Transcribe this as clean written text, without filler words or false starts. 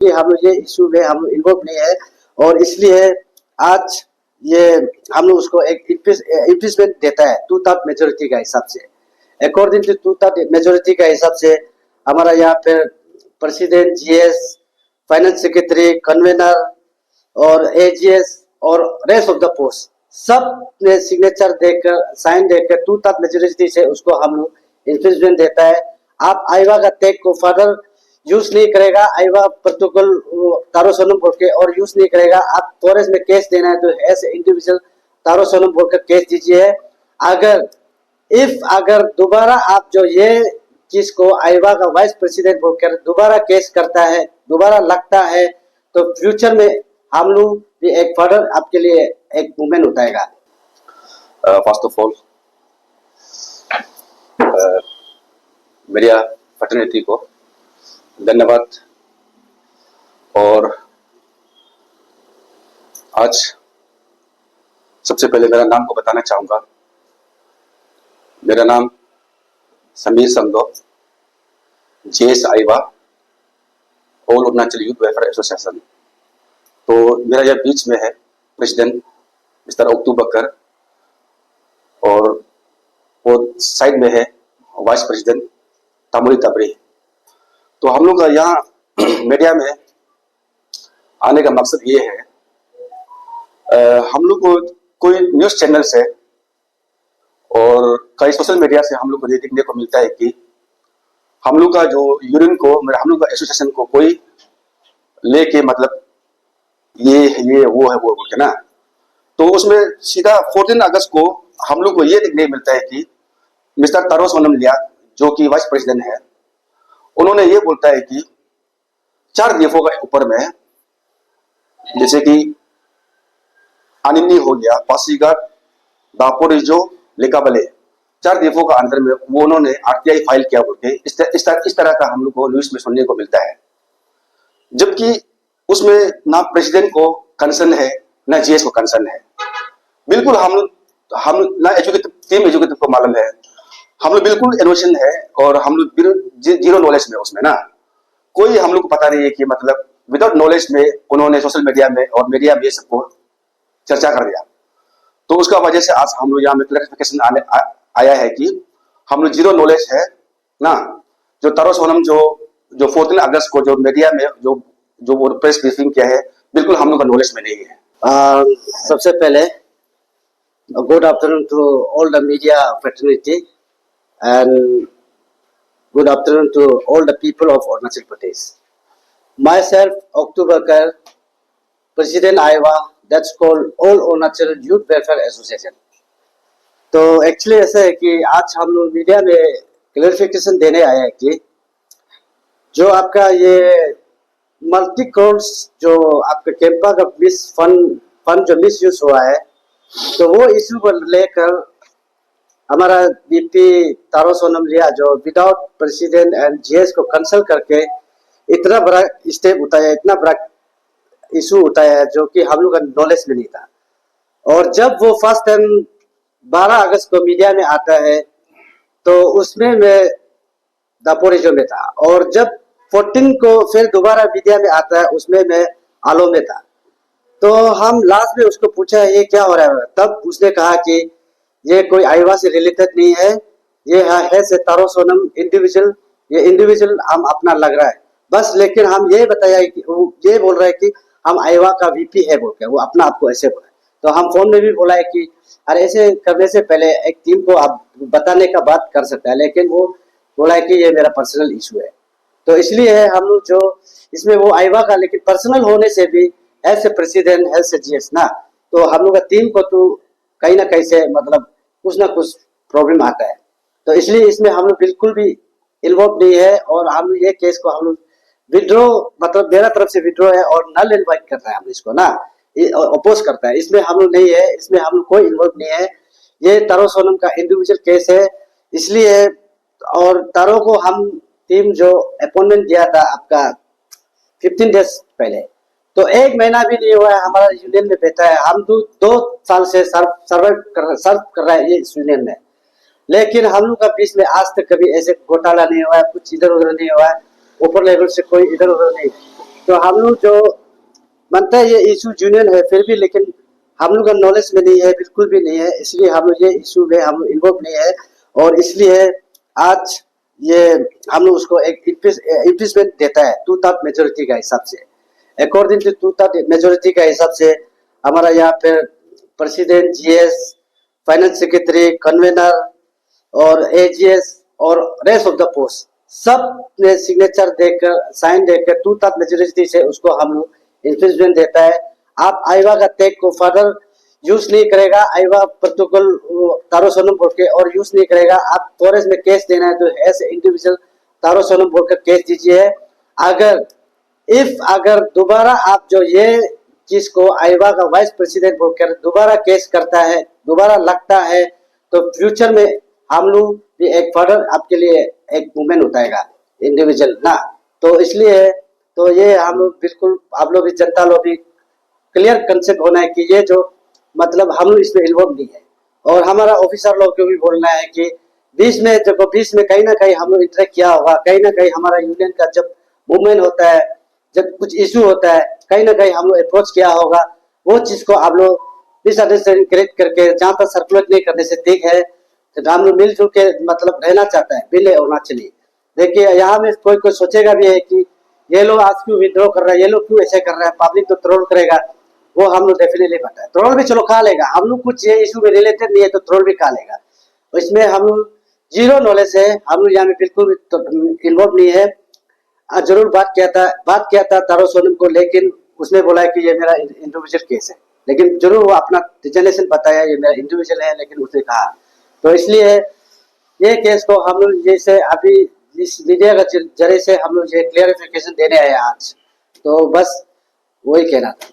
कि हम लोग ये इशू में हम लोग इन्वॉल्व नहीं है, और इसलिए आज ये हम लोग उसको एक इम्पीचमेंट देता है 2/3 मेजोरिटी का हिसाब से। अकॉर्डिंग टू 2/3 मेजोरिटी का हिसाब से हमारा यहाँ पे president, GS, finance secretary, convener और एजीएस और रेस्ट ऑफ द पोस्ट सब ने सिग्नेचर देकर, साइन देकर 2/3 मेजोरिटी से उसको हम लोग इम्पीचमेंट देता है। आप आईवा का टैग को फर्दर यूज नहीं करेगा, आईवा प्रोटोकॉल तारो सोनम बोल के और यूज नहीं करेगा। आप फॉरेस्ट में केस देना है तो एज इंडिविजुअल तारो सोनम बोलकर केस दीजिए। अगर दोबारा आप जो ये चीज को आईवा का वाइस प्रेसिडेंट बोलकर दोबारा केस करता है, दोबारा लगता है, तो फ्यूचर में हम लोग भी एक फर्दर आपके लिए एक मूवमेंट उठाएगा। First of all media fraternity को धन्यवाद। और आज सबसे पहले मेरा नाम को बताना चाहूंगा। मेरा नाम समीर संधो, जेएस आईवा, all Arunachal youth welfare association. तो मेरा यह बीच में है प्रेसिडेंट मिस्टर ओक्तू बकर, और वो साइड में है वाइस प्रेसिडेंट तामुली तबरी। तो हम लोग यहाँ मीडिया में आने का मकसद ये है, हम लोग को कोई न्यूज़ चैनल से और कई सोशल मीडिया से हम लोग को ये देखने को मिलता है कि हम लोग का जो यूनियन को, हम लोग का एसोसिएशन को कोई लेके मतलब ये वो है वो बोल के ना, तो उसमें सीधा 14 अगस्त को हम लोग को ये देखने मिलता है कि मिस्टर तारो सोनम लिया, जो कि वाइस प्रेसिडेंट है, उन्होंने ये बोलता है कि 4 डीएफओ के ऊपर में, जैसे कि अनिन्नी हो गया, पासीघाट, दापोरिजो, लेकाबले, 4 डीएफओ का अंदर में वो उन्होंने आरटीआई फाइल किया बोल के इस तरह का हम लोग को न्यूज में सुनने को मिलता है। जबकि उसमें ना प्रेसिडेंट को कंसर्न है ना जीएस को कंसर्न है। बिल्कुल हम ना एजुकेटिव टीम एजुकेटिव को मालूम है, हम लोग बिल्कुल इनोवेशन है और हम लोग जीरो नॉलेज में उसमें ना कोई हम लोग को पता नहीं है कि मतलब विदाउट नॉलेज में उन्होंने सोशल मीडिया में और मीडिया में सबको चर्चा कर दिया। तो उसका वजह से आज हम लोग यहाँ में क्लैरिफिकेशन आया है कि हम लोग जीरो नॉलेज है ना। जो तारो सोनम जो 14 अगस्त को जो मीडिया में जो प्रेस ब्रीफिंग किया है, बिल्कुल हम लोग का नॉलेज में नहीं है। सबसे पहले good afternoon to all the media fraternity and good afternoon to all the people of Arunachal Pradesh. Myself, Oktoo Bकर, President Aiva, that's called All Arunachal Youth Welfare Association. तो एक्चुअली ऐसा है कि आज हम लोग मीडिया में क्लैरिफिकेशन देने आए हैं कि जो आपका ये मल्टी करोड्स जो आपका कैंपा का फंड जो मिस यूज हुआ है, तो वो इशू को लेकर हमारा बीपी तारो सोनम लिया, जो विदाउट प्रेसिडेंट एंड जीएस को कंसल्ट करके इतना बड़ा स्टेप उठाया, इतना बड़ा इशू उठाया जो कि हम लोग का नॉलेज में नहीं था। और जब वो फर्स्ट टाइम 12 अगस्त को मीडिया में आता है तो उसमें मैं दापोरिजो में था, और जब 14 को फिर दोबारा मीडिया में आता है उसमें मैं आलो में था। तो हम लास्ट में उसको पूछा ये क्या हो रहा है, तब उसने कहा कि ये कोई आईवा से रिलेटेड नहीं है, ये है से तारो सोनम इंडिविजुअल, ये इंडिविजुअल हम अपना लग रहा है बस। लेकिन हम ये बताया कि वो ये बोल रहा है कि हम आईवा का वीपी है बोल के, वो अपना आपको ऐसे बोला। तो हम फोन में भी बोला है कि अरे ऐसे करने से पहले एक टीम को आप बताने का बात कर सकता है, लेकिन वो बोला है कि ये मेरा पर्सनल इशू है। तो इसलिए है हम लोग जो इसमें वो आईवा का, लेकिन पर्सनल होने से भी as a president, as a GS ना, तो हम लोग का टीम को तो कहीं ना कहीं से मतलब कुछ ना कुछ प्रॉब्लम आता है। तो इसलिए इसमें हम लोग बिल्कुल भी इन्वॉल्व नहीं है, और हम ये केस को हम लोग विड्रॉ, मतलब मेरा तरफ से विड्रॉ है और नल इनवाइट करता है हम इसको ना, अपोज करता है। इसमें हम लोग नहीं है, इसमें हम लोग कोई इन्वॉल्व नहीं है। ये तारो सोनम का इंडिविजुअल केस है, इसलिए। और तारो को हम टीम जो अपॉइंटमेंट दिया था आपका 15 डेज पहले, तो 1 महीना भी नहीं हुआ है हमारा यूनियन में बैठा है। हम 2 साल से सर्व कर रहा है ये इस यूनियन में, लेकिन हम लोग का बीच में आज तक कभी ऐसे घोटाला नहीं हुआ है, कुछ इधर उधर नहीं हुआ है, ऊपर लेवल से कोई इधर उधर नहीं। तो हम लोग जो मानते हैं ये इशू यूनियन है, फिर भी लेकिन हम लोग का नॉलेज में नहीं है, बिल्कुल भी नहीं है, इसलिए हम लोग ये इशू में हम इन्वॉल्व नहीं है। और इसलिए आज ये हम लोग उसको एक इम्पीचमेंट देता है 2/3 मेजोरिटी का हिसाब से। अकॉर्डिंग टू 2/3 मेजोरिटी का हिसाब से हमारा यहाँ पे president, GS, finance secretary, convener और एजीएस और रेस्ट ऑफ द पोस्ट सब ने सिग्नेचर देकर, साइन देकर 2/3 मेजोरिटी से उसको हम लोग इम्पीचमेंट देता है। आप आईवा का टैग को फर्दर यूज नहीं करेगा, आईवा प्रोटोकॉल तारो सोनम बोल के और यूज नहीं करेगा। आप फॉरेस्ट में केस देना है तो एज इंडिविजुअल तारो सोनम बोलकर केस दीजिए। अगर दोबारा आप जो ये चीज को आईवा का वाइस प्रेसिडेंट बोलकर दोबारा केस करता है, दोबारा लगता है, तो फ्यूचर में हम लोग भी एक फर्दर आपके लिए एक मूवमेंट उठाएगा इंडिविजुअल ना। तो इसलिए तो ये हम लोग बिल्कुल, आप लोग भी, जनता लोग भी क्लियर कंसेप्ट होना है कि ये जो मतलब हम लोग इसमें इन्वॉल्व नहीं है। और हमारा ऑफिसर लोग को भी बोलना है कि बीच में कहीं ना कहीं हम लोग इंटरेक्ट किया होगा, कहीं ना कहीं हमारा यूनियन का जब मूवमेंट होता है, जब कुछ इशू होता है, कहीं ना कहीं हम लोग अप्रोच किया होगा। वो चीज को आप लोग मिसअंडरस्टैंडिंग क्रिएट करके जहाँ तक सर्कुलेट नहीं करने से ठीक है। तो हम लोग मिलजुल के मतलब रहना चाहता है, मिले और ना चलिए। देखिए यहाँ में कोई सोचेगा भी है कि ये लोग आज क्यों विद्रोह कर रहा है, ये लोग क्यों ऐसे कर रहा है, पब्लिक तो ट्रोल करेगा। वो हम लोग डेफिनेटली पता है, ट्रोल भी चलो खा लेगा, हम लोग कुछ ये इशू में रिलेटेड नहीं है तो ट्रोल भी खा लेगा। तो इसमें हम लोग जीरो नॉलेज है, हम लोग यहाँ में बिल्कुल भी इन्वॉल्व नहीं है। जरूर बात किया था तारो सोनम को, लेकिन उसने बोला है कि ये मेरा इंडिविजुअल केस है, लेकिन जरूर वो अपना डिजर्नेशन बताया ये मेरा इंडिविजुअल है, लेकिन उसने कहा। तो इसलिए ये केस को हम लोग जैसे अभी इस मीडिया का जरिए से हम लोग ये क्लियरिफिकेशन देने आए आज। तो बस वही कहना था।